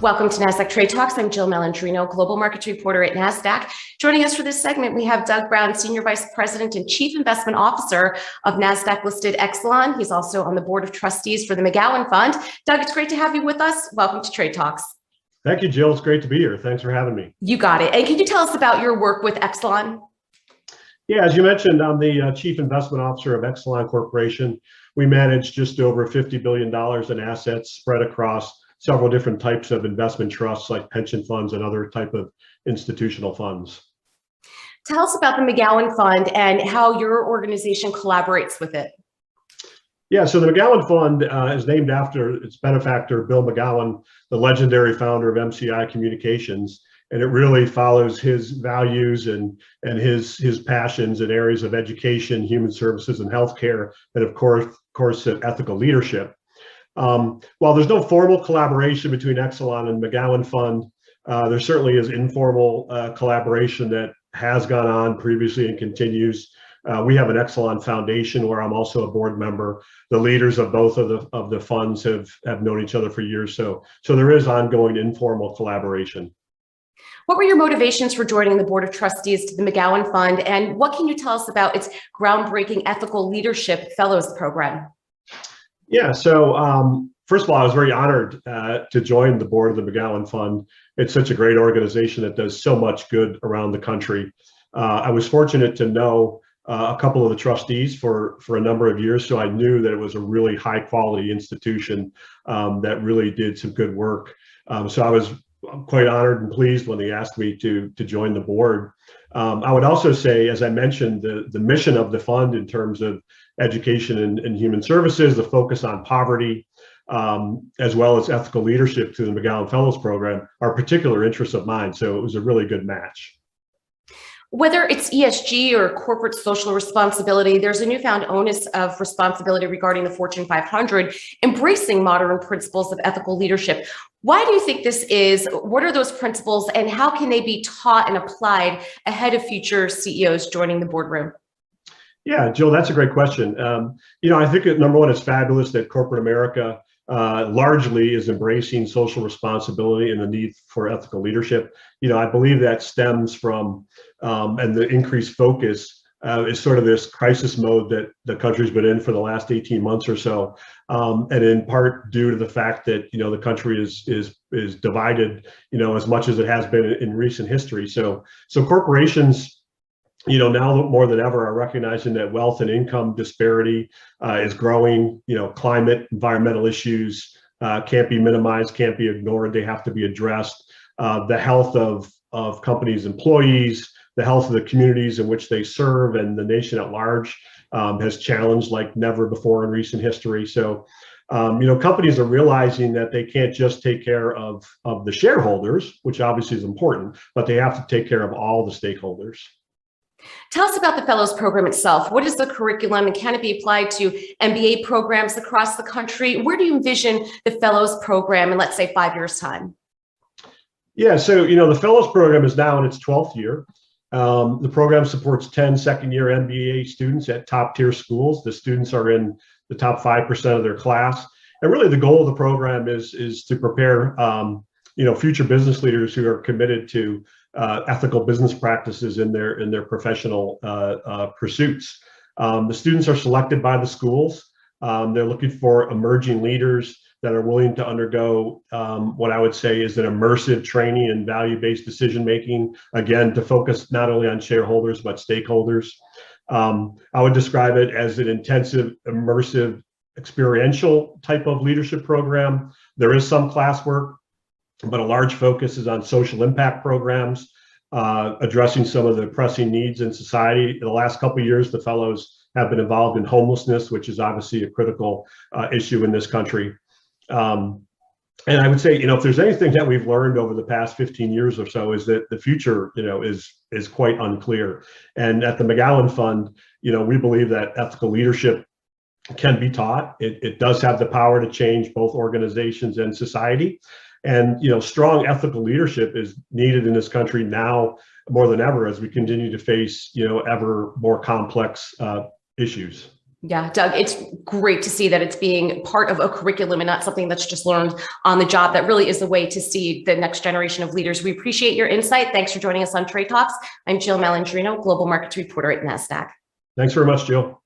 Welcome to Nasdaq Trade Talks. I'm Jill Malandrino, Global Markets Reporter at Nasdaq. Joining us for this segment, we have Doug Brown, Senior Vice President and Chief Investment Officer of Nasdaq-listed Exelon. He's also on the Board of Trustees for the McGowan Fund. Doug, it's great to have you with us. Welcome to Trade Talks. Thank you, Jill. It's great to be here. Thanks for having me. You got it. And can you tell us about your work with Exelon? Yeah, as you mentioned, I'm the Chief Investment Officer of Exelon Corporation. We manage just over $50 billion in assets spread across several different types of investment trusts like pension funds and other type of institutional funds. Tell us about the McGowan Fund and how your organization collaborates with it. Yeah, so the McGowan Fund is named after its benefactor, Bill McGowan, the legendary founder of MCI Communications. And it really follows his values and his passions in areas of education, human services, and healthcare, and of course, ethical leadership. While there's no formal collaboration between Exelon and McGowan Fund, there certainly is informal collaboration that has gone on previously and continues. We have an Exelon Foundation where I'm also a board member. The leaders of both of the funds have known each other for years, so there is ongoing informal collaboration. What were your motivations for joining the Board of Trustees to the McGowan Fund, and what can you tell us about its groundbreaking Ethical Leadership Fellows Program? Yeah, so first of all, I was very honored to join the board of the McGowan Fund. It's such a great organization that does so much good around the country. I was fortunate to know a couple of the trustees for a number of years, so I knew that it was a really high quality institution that really did some good work. So I was quite honored and pleased when they asked me to join the board. I would also say, as I mentioned, the mission of the fund in terms of education and human services, the focus on poverty, as well as ethical leadership through the McGowan Fellows Program are particular interests of mine. So it was a really good match. Whether it's ESG or corporate social responsibility, there's a newfound onus of responsibility regarding the Fortune 500, embracing modern principles of ethical leadership. Why do you think this is? What are those principles, and how can they be taught and applied ahead of future CEOs joining the boardroom? Yeah, Jill, that's a great question. I think number one, it's fabulous that corporate America largely is embracing social responsibility and the need for ethical leadership. I believe that stems from and the increased focus is sort of this crisis mode that the country's been in for the last 18 months or so, and in part due to the fact that the country is divided as much as it has been in recent history. So corporations now more than ever are recognizing that wealth and income disparity is growing. Climate, environmental issues can't be minimized, can't be ignored. They have to be addressed. The health of companies' employees, the health of the communities in which they serve, and the nation at large has challenged like never before in recent history. So, companies are realizing that they can't just take care of the shareholders, which obviously is important, but they have to take care of all the stakeholders. Tell us about the Fellows Program itself. What is the curriculum, and can it be applied to MBA programs across the country? Where do you envision the Fellows Program in, let's say, 5 years' time? Yeah, so the Fellows Program is now in its 12th year. The program supports 10 second-year MBA students at top-tier schools. The students are in the top 5% of their class. And really the goal of the program is to prepare future business leaders who are committed to ethical business practices in their professional pursuits. The students are selected by the schools. They're looking for emerging leaders that are willing to undergo what I would say is an immersive training and value-based decision-making, again, to focus not only on shareholders, but stakeholders. I would describe it as an intensive, immersive, experiential type of leadership program. There is some classwork, but a large focus is on social impact programs, addressing some of the pressing needs in society. In the last couple of years, the fellows have been involved in homelessness, which is obviously a critical issue in this country. And I would say, if there's anything that we've learned over the past 15 years or so, is that the future, is quite unclear. And at the McGowan Fund, we believe that ethical leadership can be taught. It does have the power to change both organizations and society. And strong ethical leadership is needed in this country now more than ever as we continue to face ever more complex issues. Yeah, Doug, it's great to see that it's being part of a curriculum and not something that's just learned on the job. That really is the way to see the next generation of leaders. We appreciate your insight. Thanks for joining us on Trade Talks. I'm Jill Malandrino, Global Markets Reporter at Nasdaq. Thanks very much, Jill.